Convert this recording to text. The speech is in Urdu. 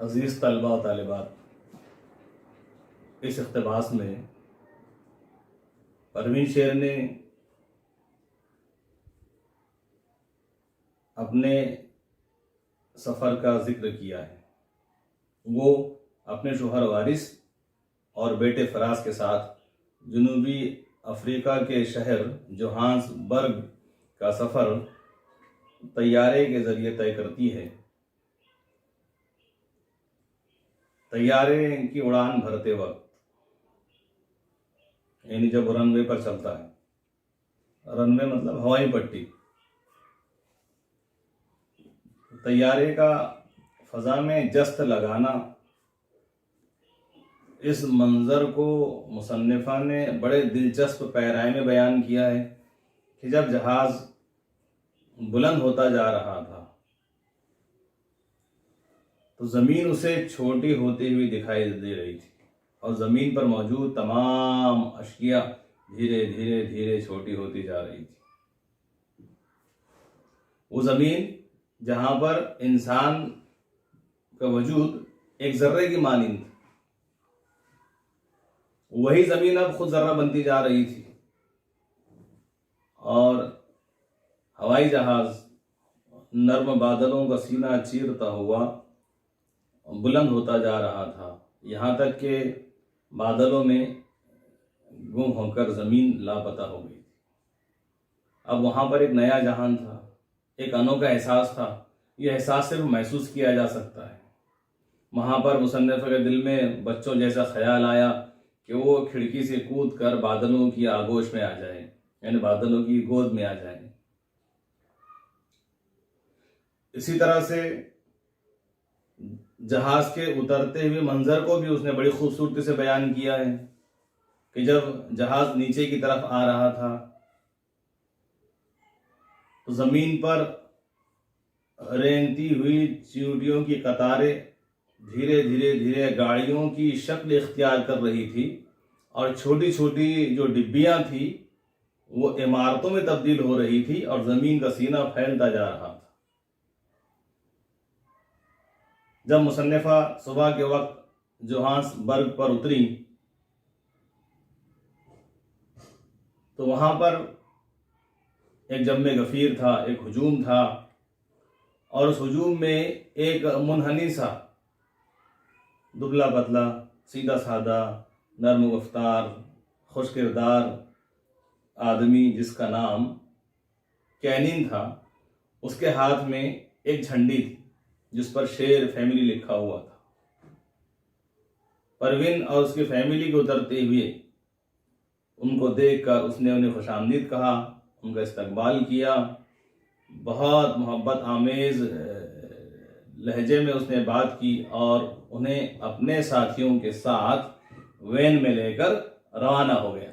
عزیز طلبہ و طالبات، اس اقتباس میں پروین شیر نے اپنے سفر کا ذکر کیا ہے۔ وہ اپنے شوہر وارث اور بیٹے فراز کے ساتھ جنوبی افریقہ کے شہر جوہانس برگ کا سفر طیارے کے ذریعے طے کرتی ہے۔ طیارے کی اڑان بھرتے وقت، یعنی جب رن وے پر چلتا ہے، رن وے مطلب ہوائی پٹی، طیارے کا فضا میں جست لگانا، اس منظر کو مصنفہ نے بڑے دلچسپ پیرائے میں بیان کیا ہے کہ جب جہاز بلند ہوتا جا رہا تھا تو زمین اسے چھوٹی ہوتی ہوئی دکھائی دے رہی تھی، اور زمین پر موجود تمام اشیاء دھیرے دھیرے دھیرے چھوٹی ہوتی جا رہی تھی۔ وہ زمین جہاں پر انسان کا وجود ایک ذرے کی مانند تھی، وہی زمین اب خود ذرہ بنتی جا رہی تھی، اور ہوائی جہاز نرم بادلوں کا سینہ چیرتا ہوا بلند ہوتا جا رہا تھا، یہاں تک کہ بادلوں میں گم ہو کر زمین لاپتہ ہو گئی تھی۔ اب وہاں پر ایک نیا جہان تھا، ایک انوکھا احساس تھا۔ یہ احساس صرف محسوس کیا جا سکتا ہے۔ وہاں پر مصنف کے دل میں بچوں جیسا خیال آیا کہ وہ کھڑکی سے کود کر بادلوں کی آغوش میں آ جائیں، یعنی بادلوں کی گود میں آ جائیں۔ اسی طرح سے جہاز کے اترتے ہوئے منظر کو بھی اس نے بڑی خوبصورتی سے بیان کیا ہے کہ جب جہاز نیچے کی طرف آ رہا تھا تو زمین پر رینگتی ہوئی چیونٹیوں کی قطاریں دھیرے دھیرے دھیرے گاڑیوں کی شکل اختیار کر رہی تھی، اور چھوٹی چھوٹی جو ڈبیاں تھیں وہ عمارتوں میں تبدیل ہو رہی تھی، اور زمین کا سینہ پھیلتا جا رہا تھا۔ جب مصنفہ صبح کے وقت جوہانس برگ پر اتری تو وہاں پر ایک جم غفیر تھا، ایک ہجوم تھا، اور اس ہجوم میں ایک منحنی سا، دبلا پتلا، سیدھا سادہ، نرم گفتار، خوش کردار آدمی جس کا نام کینن تھا، اس کے ہاتھ میں ایک جھنڈی تھی جس پر شیر فیملی لکھا ہوا تھا۔ پروین اور اس کی فیملی کو اترتے ہوئے ان کو دیکھ کر اس نے انہیں خوش آمدید کہا، ان کا استقبال کیا، بہت محبت آمیز لہجے میں اس نے بات کی، اور انہیں اپنے ساتھیوں کے ساتھ وین میں لے کر روانہ ہو گیا۔